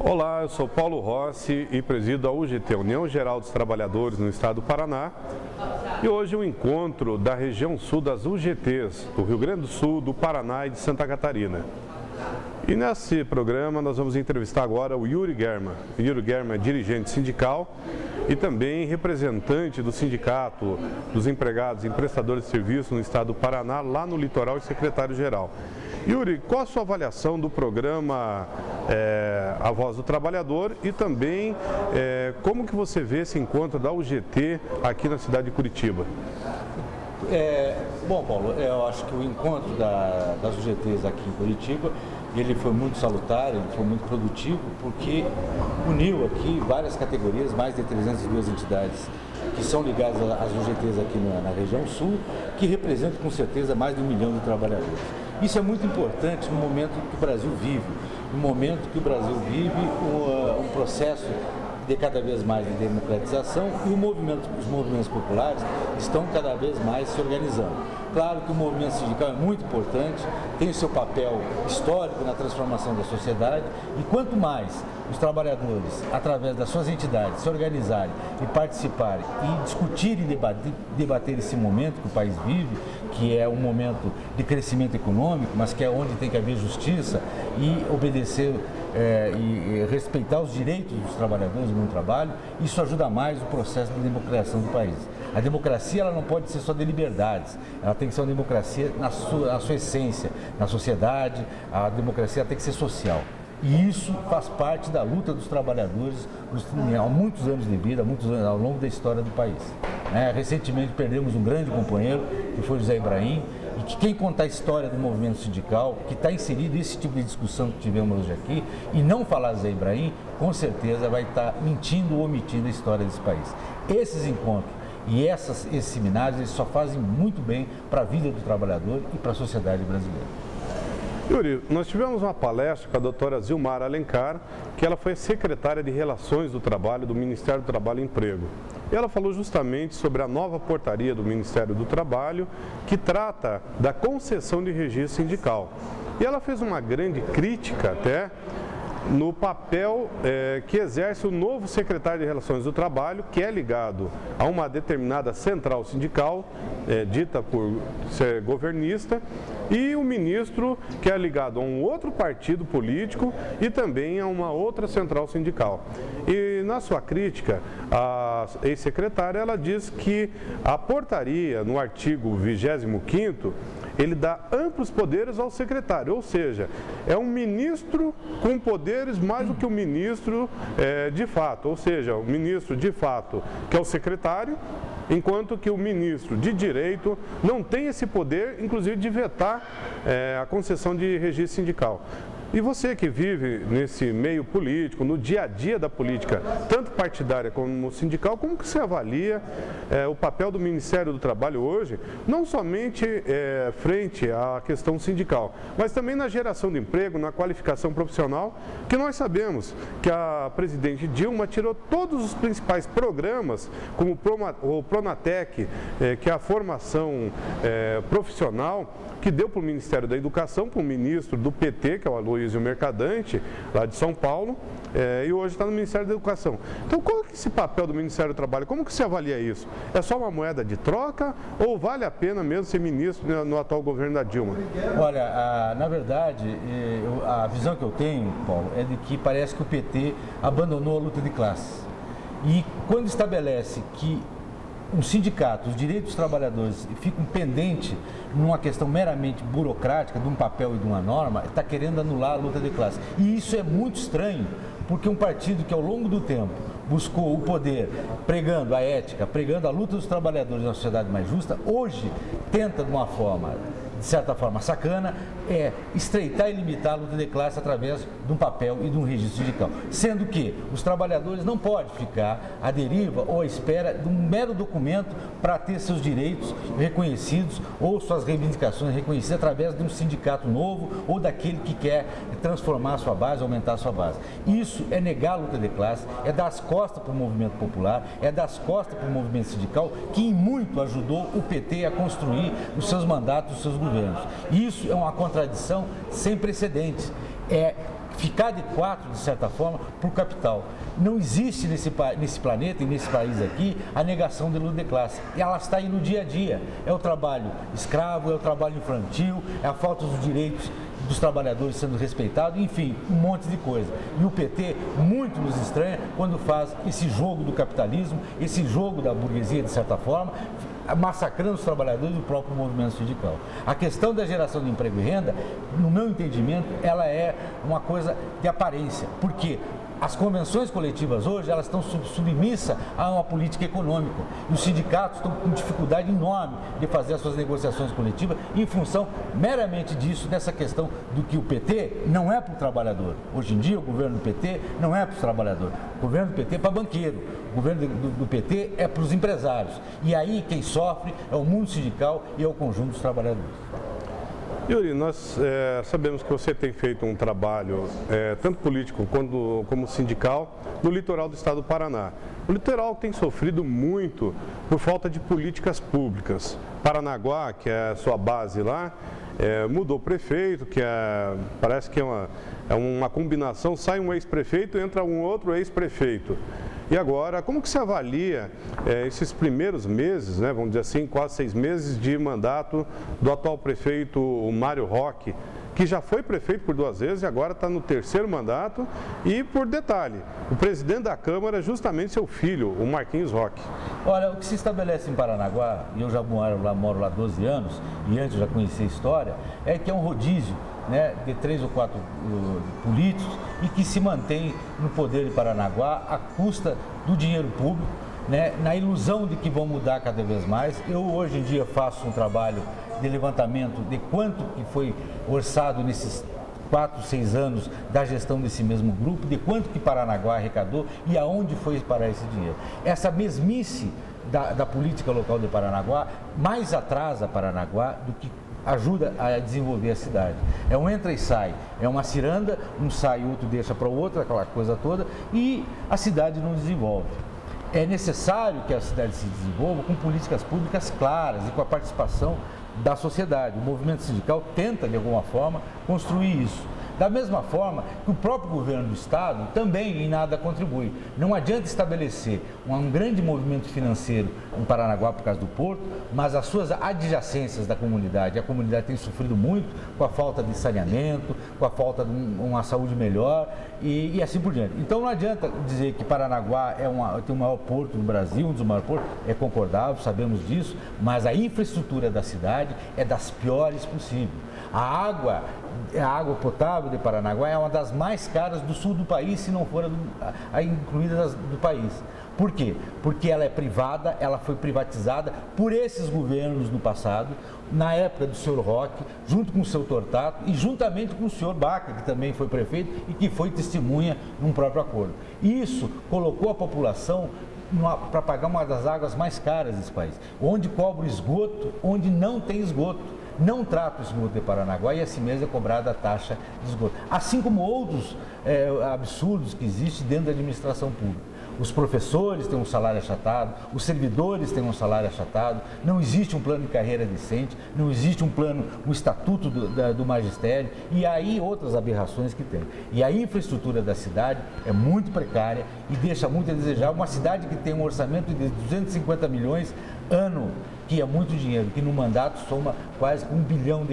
Olá, eu sou Paulo Rossi e presido a UGT, União Geral dos Trabalhadores no Estado do Paraná. E hoje um encontro da região sul das UGTs, do Rio Grande do Sul, do Paraná e de Santa Catarina. E nesse programa nós vamos entrevistar agora o Yuri German. O Yuri German é dirigente sindical e também representante do Sindicato dos Empregados e Prestadores de Serviço no Estado do Paraná, lá no litoral, e secretário-geral. Yuri, qual a sua avaliação do programa A Voz do Trabalhador e também como que você vê esse encontro da UGT aqui na cidade de Curitiba? Bom, Paulo, eu acho que o encontro das UGTs aqui em Curitiba, ele foi muito salutar, ele foi muito produtivo, porque uniu aqui várias categorias, mais de 302 entidades que são ligadas às UGTs aqui na região sul, que representam com certeza mais de 1 milhão de trabalhadores. Isso é muito importante no momento que o Brasil vive, um processo de cada vez mais de democratização e os movimentos populares estão cada vez mais se organizando. Claro que o movimento sindical é muito importante, tem o seu papel histórico na transformação da sociedade e quanto mais os trabalhadores, através das suas entidades, se organizarem e participarem e discutirem e debater esse momento que o país vive, que é um momento de crescimento econômico, mas que é onde tem que haver justiça e obedecer e respeitar os direitos dos trabalhadores no trabalho, isso ajuda mais o processo de democratização do país. A democracia ela não pode ser só de liberdades, ela tem que ser uma democracia na sua essência, na sociedade, a democracia tem que ser social. E isso faz parte da luta dos trabalhadores há muitos anos de vida, ao longo da história do país. Recentemente perdemos um grande companheiro, que foi José Ibrahim, e que quem contar a história do movimento sindical, que está inserido nesse tipo de discussão que tivemos hoje aqui, e não falar José Ibrahim, com certeza vai estar mentindo ou omitindo a história desse país. Esses encontros e esses seminários eles só fazem muito bem para a vida do trabalhador e para a sociedade brasileira. Yuri, nós tivemos uma palestra com a doutora Zilmar Alencar, que ela foi secretária de Relações do Trabalho do Ministério do Trabalho e Emprego. E ela falou justamente sobre a nova portaria do Ministério do Trabalho, que trata da concessão de registro sindical. E ela fez uma grande crítica até no papel que exerce o novo secretário de Relações do Trabalho, que é ligado a uma determinada central sindical, dita por ser governista, e o ministro que é ligado a um outro partido político e também a uma outra central sindical. E na sua crítica, a ex-secretária, ela diz que a portaria, no artigo 25º, ele dá amplos poderes ao secretário, ou seja, é um ministro com poderes mais do que o ministro de fato, ou seja, o ministro de fato que é o secretário, enquanto que o ministro de direito não tem esse poder, inclusive de vetar a concessão de registro sindical. E você que vive nesse meio político, no dia a dia da política, tanto partidária como sindical, como que você avalia o papel do Ministério do Trabalho hoje, não somente frente à questão sindical, mas também na geração de emprego, na qualificação profissional, que nós sabemos que a presidente Dilma tirou todos os principais programas, como o Pronatec, que é a formação profissional, que deu para o Ministério da Educação, para o ministro do PT, que é o Aloysio Mercadante, lá de São Paulo, e hoje está no Ministério da Educação. Então, qual é esse papel do Ministério do Trabalho? Como que se avalia isso? É só uma moeda de troca ou vale a pena mesmo ser ministro no atual governo da Dilma? Olha, na verdade, a visão que eu tenho, Paulo, é de que parece que o PT abandonou a luta de classes. E quando estabelece que um sindicato, os direitos dos trabalhadores ficam pendentes numa questão meramente burocrática, de um papel e de uma norma, está querendo anular a luta de classe. E isso é muito estranho, porque um partido que ao longo do tempo buscou o poder, pregando a ética, pregando a luta dos trabalhadores na sociedade mais justa, hoje tenta de uma forma, de certa forma sacana, estreitar e limitar a luta de classe através de um papel e de um registro sindical. Sendo que os trabalhadores não podem ficar à deriva ou à espera de um mero documento para ter seus direitos reconhecidos ou suas reivindicações reconhecidas através de um sindicato novo ou daquele que quer transformar a sua base, aumentar a sua base. Isso é negar a luta de classe, é dar as costas para o movimento popular, é dar as costas para o movimento sindical, que em muito ajudou o PT a construir os seus mandatos, os seus governos. Isso é uma contradição sem precedentes. ficar de quatro, de certa forma, para o capital. Não existe nesse planeta e nesse país aqui a negação da luta de classe. E ela está aí no dia a dia. É o trabalho escravo, é o trabalho infantil, é a falta dos direitos dos trabalhadores sendo respeitados, enfim, um monte de coisa. E o PT muito nos estranha quando faz esse jogo do capitalismo, esse jogo da burguesia, de certa forma, massacrando os trabalhadores e o próprio movimento sindical. A questão da geração de emprego e renda, no meu entendimento, ela é uma coisa de aparência. Por quê? As convenções coletivas hoje, elas estão submissas a uma política econômica. E os sindicatos estão com dificuldade enorme de fazer as suas negociações coletivas em função meramente disso, dessa questão do que o PT não é para o trabalhador. Hoje em dia, o governo do PT não é para os trabalhadores. O governo do PT é para banqueiro. O governo do PT é para os empresários. E aí quem sofre é o mundo sindical e é o conjunto dos trabalhadores. Yuri, nós sabemos que você tem feito um trabalho, tanto político como sindical, no litoral do estado do Paraná. O litoral tem sofrido muito por falta de políticas públicas. Paranaguá, que é a sua base lá, mudou o prefeito, que parece que é uma combinação, sai um ex-prefeito e entra um outro ex-prefeito. E agora, como que se avalia esses primeiros meses, né, vamos dizer assim, quase 6 meses de mandato do atual prefeito, o Mário Roque, que já foi prefeito por 2 vezes e agora está no 3º mandato e, por detalhe, o presidente da Câmara é justamente seu filho, o Marquinhos Roque. Olha, o que se estabelece em Paranaguá, e eu já moro lá 12 anos, e antes já conheci a história, é que é um rodízio, né, de 3 ou 4 políticos e que se mantém no poder de Paranaguá à custa do dinheiro público, né, na ilusão de que vão mudar cada vez mais. Eu hoje em dia faço um trabalho de levantamento de quanto que foi orçado nesses 4, 6 anos da gestão desse mesmo grupo, de quanto que Paranaguá arrecadou e aonde foi parar esse dinheiro. Essa mesmice da política local de Paranaguá mais atrasa Paranaguá do que ajuda a desenvolver a cidade. É um entra e sai, é uma ciranda, um sai, o outro deixa para o outro, aquela coisa toda, e a cidade não desenvolve. É necessário que a cidade se desenvolva com políticas públicas claras e com a participação da sociedade. O movimento sindical tenta, de alguma forma, construir isso. Da mesma forma que o próprio governo do estado também em nada contribui. Não adianta estabelecer um grande movimento financeiro em Paranaguá por causa do porto, mas as suas adjacências da comunidade. A comunidade tem sofrido muito com a falta de saneamento, com a falta de uma saúde melhor e assim por diante. Então não adianta dizer que Paranaguá tem o maior porto do Brasil, um dos maiores portos, é concordável, sabemos disso, mas a infraestrutura da cidade é das piores possíveis. A água potável de Paranaguá é uma das mais caras do sul do país, se não for incluída do país. Por quê? Porque ela é privada, ela foi privatizada por esses governos no passado, na época do senhor Roque, junto com o seu Tortato e juntamente com o senhor Baca, que também foi prefeito e que foi testemunha num próprio acordo. Isso colocou a população para pagar uma das águas mais caras desse país, onde cobra esgoto, onde não tem esgoto. Não trata o esgoto de Paranaguá e assim mesmo é cobrada a taxa de esgoto. Assim como outros absurdos que existem dentro da administração pública. Os professores têm um salário achatado, os servidores têm um salário achatado, não existe um plano de carreira decente, não existe um estatuto do magistério e aí outras aberrações que tem. E a infraestrutura da cidade é muito precária e deixa muito a desejar. Uma cidade que tem um orçamento de 250 milhões ano, que é muito dinheiro, que no mandato soma quase R$1 bilhão,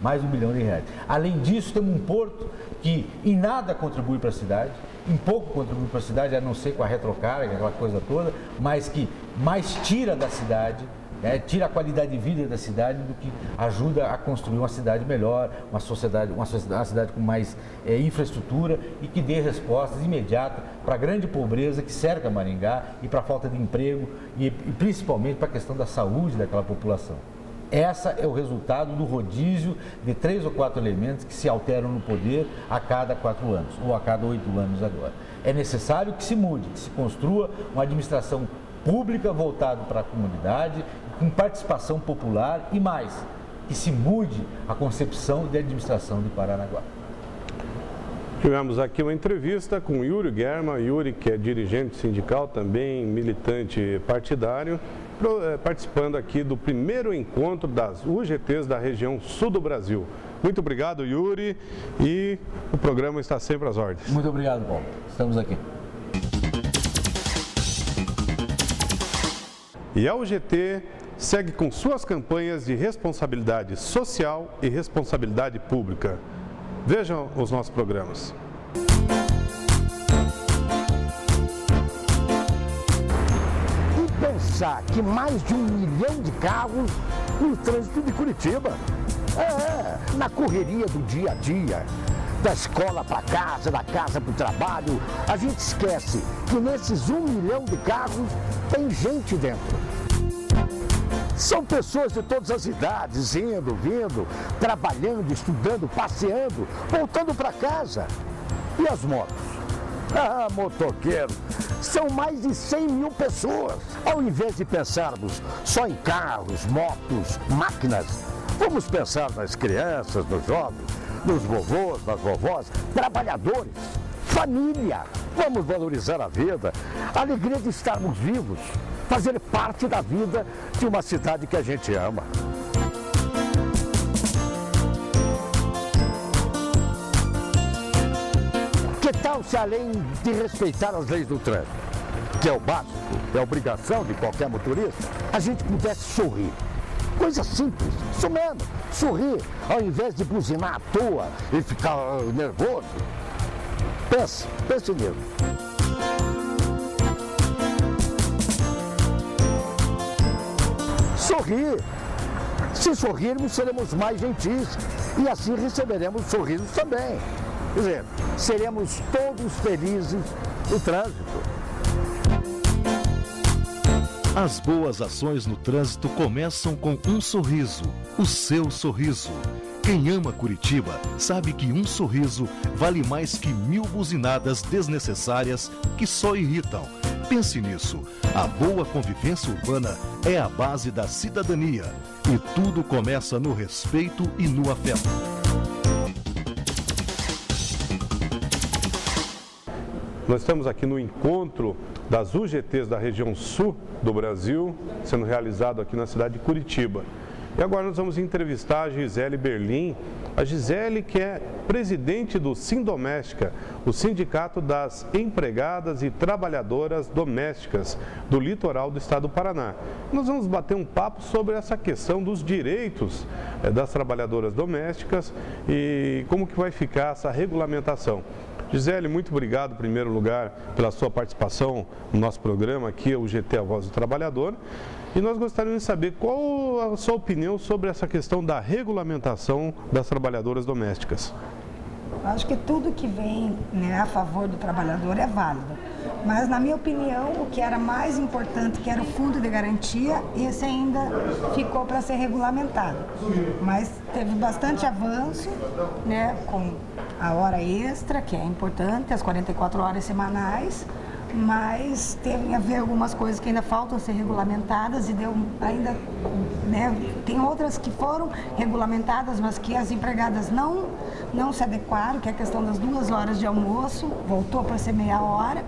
mais de R$1 bilhão. Além disso, temos um porto que em nada contribui para a cidade, em pouco contribui para a cidade, a não ser com a retrocarga, aquela coisa toda, mas que mais tira da cidade, tira a qualidade de vida da cidade do que ajuda a construir uma cidade melhor, uma cidade com mais infraestrutura e que dê respostas imediatas para a grande pobreza que cerca Maringá e para a falta de emprego e principalmente para a questão da saúde daquela população. Esse é o resultado do rodízio de 3 ou 4 elementos que se alteram no poder a cada 4 anos, ou a cada 8 anos agora. É necessário que se mude, que se construa uma administração pública voltada para a comunidade, com participação popular e mais, que se mude a concepção de administração de Paranaguá. Tivemos aqui uma entrevista com Yuri German, Yuri que é dirigente sindical, também militante partidário, participando aqui do primeiro encontro das UGTs da região sul do Brasil. Muito obrigado, Yuri, e o programa está sempre às ordens. Muito obrigado, Paulo. Estamos aqui. E a UGT segue com suas campanhas de responsabilidade social e responsabilidade pública. Vejam os nossos programas. E pensar que mais de 1 milhão de carros no trânsito de Curitiba. Na correria do dia a dia, da escola para casa, da casa para o trabalho, a gente esquece que nesses 1 milhão de carros tem gente dentro. São pessoas de todas as idades, indo, vindo, trabalhando, estudando, passeando, voltando para casa. E as motos? Motoqueiro, são mais de 100 mil pessoas. Ao invés de pensarmos só em carros, motos, máquinas, vamos pensar nas crianças, nos jovens, nos vovôs, nas vovós, trabalhadores, família. Vamos valorizar a vida, a alegria de estarmos vivos, fazer parte da vida de uma cidade que a gente ama. Que tal se, além de respeitar as leis do trânsito, que é o básico, é a obrigação de qualquer motorista, a gente pudesse sorrir? Coisa simples, isso mesmo, sorrir, ao invés de buzinar à toa e ficar nervoso. Pense nisso. Sorrir. Se sorrirmos, seremos mais gentis e assim receberemos sorrisos também. Quer dizer, seremos todos felizes no trânsito. As boas ações no trânsito começam com um sorriso, o seu sorriso. Quem ama Curitiba sabe que um sorriso vale mais que 1000 buzinadas desnecessárias que só irritam. Pense nisso. A boa convivência urbana é a base da cidadania. E tudo começa no respeito e no afeto. Nós estamos aqui no encontro das UGTs da região sul do Brasil, sendo realizado aqui na cidade de Curitiba. E agora nós vamos entrevistar a Gisele Berlim, a Gisele que é presidente do Sindoméstica, o Sindicato das Empregadas e Trabalhadoras Domésticas do litoral do estado do Paraná. Nós vamos bater um papo sobre essa questão dos direitos das trabalhadoras domésticas e como que vai ficar essa regulamentação. Gisele, muito obrigado, em primeiro lugar, pela sua participação no nosso programa aqui, o GT A Voz do Trabalhador. E nós gostaríamos de saber qual a sua opinião sobre essa questão da regulamentação das trabalhadoras domésticas. Acho que tudo que vem, né, a favor do trabalhador é válido. Mas, na minha opinião, o que era mais importante, que era o fundo de garantia, esse ainda ficou para ser regulamentado. Mas teve bastante avanço, né, com a hora extra, que é importante, as 44 horas semanais, mas teve a ver algumas coisas que ainda faltam ser regulamentadas e deu ainda, né, tem outras que foram regulamentadas, mas que as empregadas não se adequaram, que é a questão das 2 horas de almoço, voltou para ser meia hora,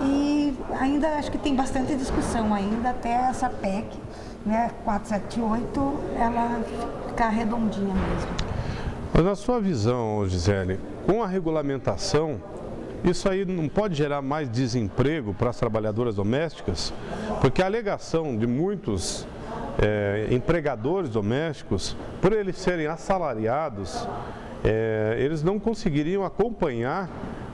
e ainda acho que tem bastante discussão ainda até essa PEC, né, 478, ela ficar redondinha mesmo. Mas na sua visão, Gisele, com a regulamentação, isso aí não pode gerar mais desemprego para as trabalhadoras domésticas? Porque a alegação de muitos empregadores domésticos, por eles serem assalariados, eles não conseguiriam acompanhar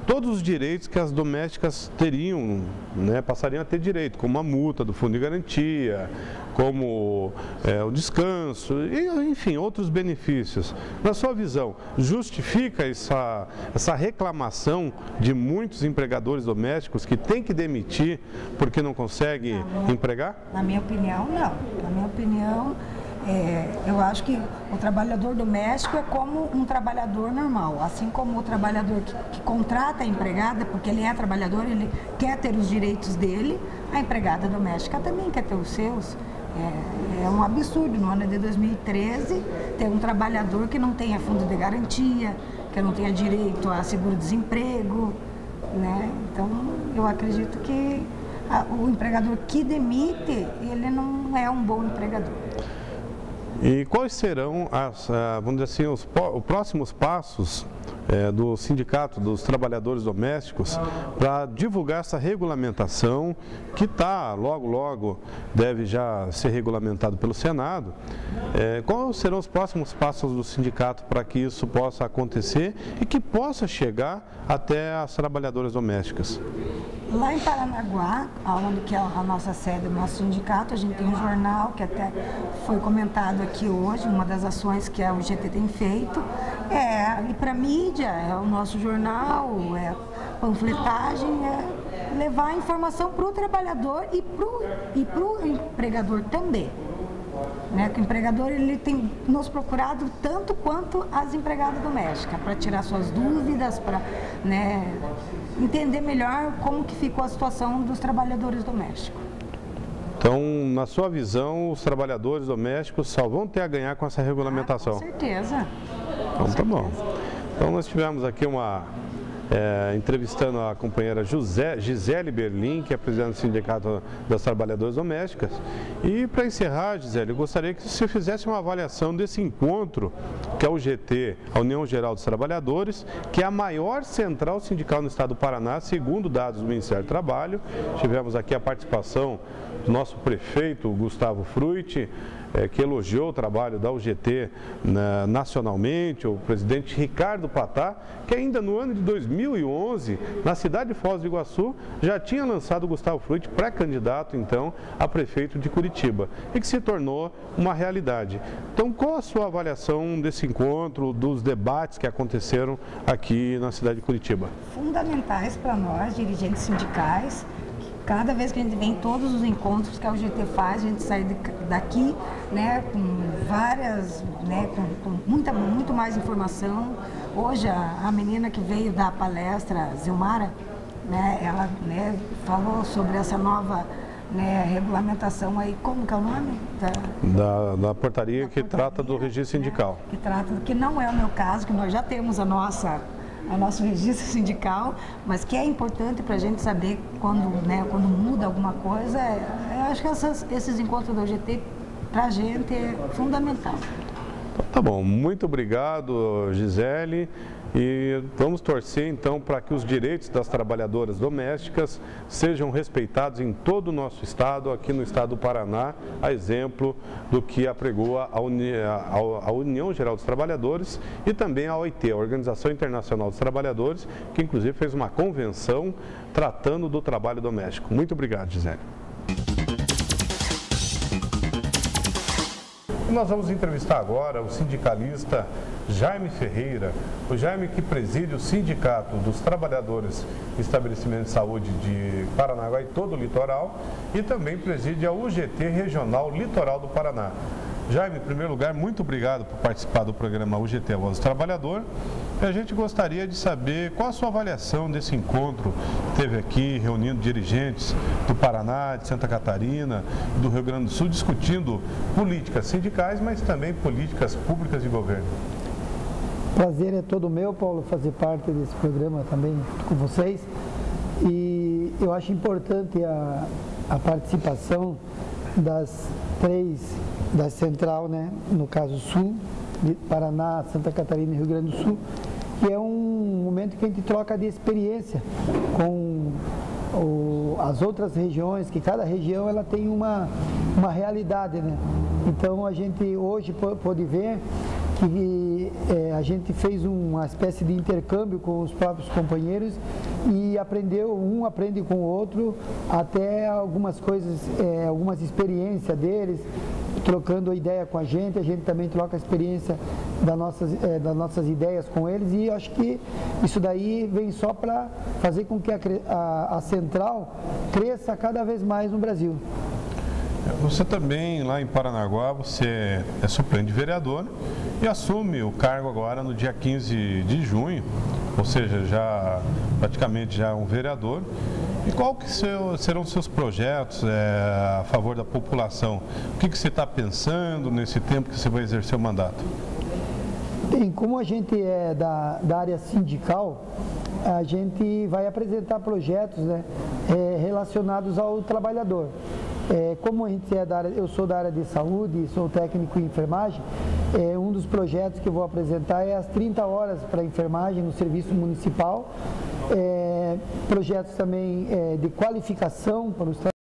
todos os direitos que as domésticas teriam, né, passariam a ter direito, como a multa do fundo de garantia, como o descanso, e, enfim, outros benefícios. Na sua visão, justifica essa reclamação de muitos empregadores domésticos que têm que demitir porque não conseguem empregar? Na minha opinião, não. Na minha opinião, eu acho que o trabalhador doméstico é como um trabalhador normal, assim como o trabalhador que contrata a empregada, porque ele é trabalhador, ele quer ter os direitos dele, a empregada doméstica também quer ter os seus. É um absurdo, no ano de 2013, ter um trabalhador que não tenha fundo de garantia, que não tenha direito a seguro-desemprego, né? Então, eu acredito que o empregador que demite, ele não é um bom empregador. E quais serão, vamos dizer assim, os próximos passos do Sindicato dos Trabalhadores Domésticos para divulgar essa regulamentação que logo deve já ser regulamentado pelo Senado? Quais serão os próximos passos do sindicato para que isso possa acontecer e que possa chegar até as trabalhadoras domésticas? Lá em Paranaguá, onde que é a nossa sede do nosso sindicato, a gente tem um jornal que até foi comentado aqui hoje, uma das ações que a UGT tem feito, ir para a mídia, é o nosso jornal, é panfletagem, é levar a informação para o trabalhador e para o empregador também. Né, que o empregador ele tem nos procurado tanto quanto as empregadas domésticas para tirar suas dúvidas, para entender melhor como que ficou a situação dos trabalhadores domésticos. Então, na sua visão, os trabalhadores domésticos só vão ter a ganhar com essa regulamentação? Com certeza. Então, tá bom. Então, nós tivemos aqui entrevistando a companheira Gisele Berlim, que é presidente do Sindicato das Trabalhadoras Domésticas. E para encerrar, Gisele, eu gostaria que você fizesse uma avaliação desse encontro que a UGT, a União Geral dos Trabalhadores, que é a maior central sindical no estado do Paraná, segundo dados do Ministério do Trabalho. Tivemos aqui a participação do nosso prefeito, Gustavo Frutti, que elogiou o trabalho da UGT nacionalmente, o presidente Ricardo Patá, que ainda no ano de 2011, na cidade de Foz do Iguaçu, já tinha lançado o Gustavo Frutti, pré-candidato, então, a prefeito de Curitiba, e que se tornou uma realidade. Então, qual a sua avaliação desse encontro, dos debates que aconteceram aqui na cidade de Curitiba? Fundamentais para nós, dirigentes sindicais. Cada vez que a gente vem em todos os encontros que a UGT faz, a gente sai daqui, com várias, com muito mais informação. Hoje a menina que veio dar a palestra, Zilmara, ela falou sobre essa nova regulamentação aí, como que é o nome? Da portaria que trata do registro sindical. Que não é o meu caso, que nós já temos o nosso registro sindical, mas que é importante para a gente saber quando muda alguma coisa. Eu acho que esses encontros da UGT, para a gente, é fundamental. Tá bom, muito obrigado, Gisele. E vamos torcer então para que os direitos das trabalhadoras domésticas sejam respeitados em todo o nosso estado, aqui no estado do Paraná, a exemplo do que apregoa a União Geral dos Trabalhadores e também a OIT, a Organização Internacional dos Trabalhadores, que inclusive fez uma convenção tratando do trabalho doméstico. Muito obrigado, Gisele. E nós vamos entrevistar agora o sindicalista Jaime Ferreira, o Jaime que preside o Sindicato dos Trabalhadores de Estabelecimentos de Saúde de Paranaguá e todo o litoral e também preside a UGT Regional Litoral do Paraná. Jaime, em primeiro lugar, muito obrigado por participar do programa UGT, a Voz do Trabalhador. E a gente gostaria de saber qual a sua avaliação desse encontro que teve aqui, reunindo dirigentes do Paraná, de Santa Catarina, do Rio Grande do Sul, discutindo políticas sindicais, mas também políticas públicas de governo. Prazer é todo meu, Paulo, fazer parte desse programa também com vocês. E eu acho importante a participação das três, da central, no caso Sul, de Paraná, Santa Catarina e Rio Grande do Sul, que é um momento que a gente troca de experiência com as outras regiões, que cada região ela tem uma realidade, Então a gente hoje pode ver que a gente fez uma espécie de intercâmbio com os próprios companheiros e um aprende com o outro até algumas coisas, algumas experiências deles, trocando ideia com a gente também troca a experiência das nossas ideias com eles e acho que isso daí vem só para fazer com que a central cresça cada vez mais no Brasil. Você também, lá em Paranaguá, você é suplente de vereador e assume o cargo agora no dia 15 de junho, ou seja, praticamente já um vereador. E qual que serão os seus projetos a favor da população? O que você está pensando nesse tempo que você vai exercer o mandato? Bem, como a gente é da área sindical, a gente vai apresentar projetos, né, relacionados ao trabalhador. Como a gente é eu sou da área de saúde, sou técnico em enfermagem, um dos projetos que eu vou apresentar é as 30 horas para enfermagem no serviço municipal, projetos também de qualificação para os